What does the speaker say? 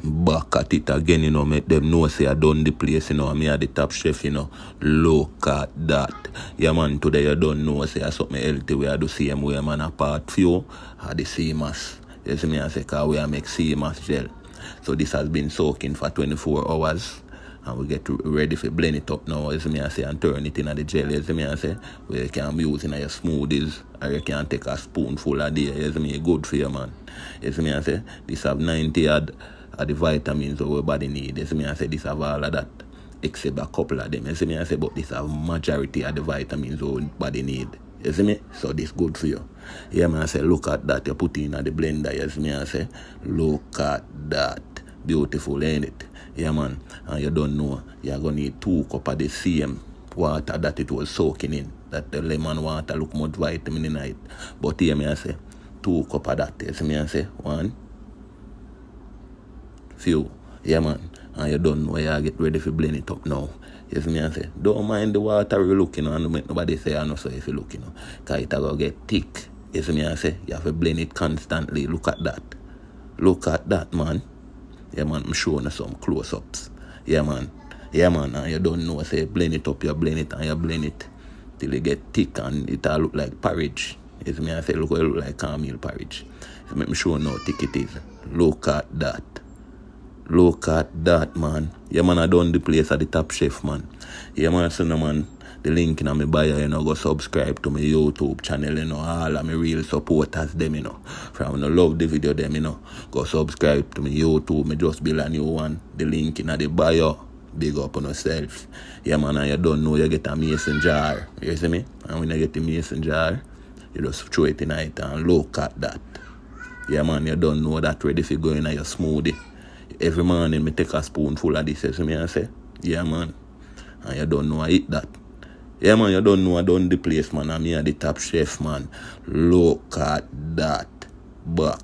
Back at it again, make them know say I done the place, me are the top chef, Look at that. Yeah, man, today you don't know say I something healthy where I do same way, man, apart few, are the same as. You see me, I say, cause we are make same as gel. So this has been soaking for 24 hours. And we get ready to blend it up now, as me I say, and turn it in the gel, as me I say, where you can be using your smoothies, or you can take a spoonful a day, as me good for you, man. As me I say, this have 90 of the vitamins our body need, as me I say, this have all of that, except a couple of them, as me I say, but this have majority of the vitamins our body need. You see me? So this good for you. Yeah, man, I say, look at that, you put in the blender, you see me, I say, look at that. Beautiful, ain't it? Yeah, man. And you don't know, you're going to need 2 cups of the same water that it was soaking in. That the lemon water look much vitamin in it. But here, me I say, 2 cups of that. You see me, I say, 1, few. Yeah, man. And you don't know, you get ready to blend it up now. You see me, I say, don't mind the water you looking on. Make nobody say, I know so if you looking on. Because it's going to get thick. You see me, I say, you have to blend it constantly. Look at that. Look at that, man. Yeah, man, I'm showing you some close-ups. Yeah, man. Yeah, man, and you don't know, say, blend it up, you blend it, and you blend it till it get thick, and it all look like porridge. You see me, I say, look, it look like cornmeal porridge. So make me show you how thick it is. Look at that. Look at that, man. Yeah, man, I done the place at the top chef, man. Yeah, man, so no, man. The link in my bio, go subscribe to my YouTube channel, all of my real supporters, them, From love the video, them, go subscribe to my YouTube, me just build a new one. The link in the bio, big up on yourself. Yeah, man, and you don't know, you get a mason jar, you see me? And when you get the mason jar, you just throw it in it and look at that. Yeah, man, you don't know that ready for going in your smoothie. Every morning, me take a spoonful of this, you see me, I say, yeah, man, and you don't know I eat that. Yeah, man, you don't know I done the place, man. I'm here the top chef, man. Look at that. Back.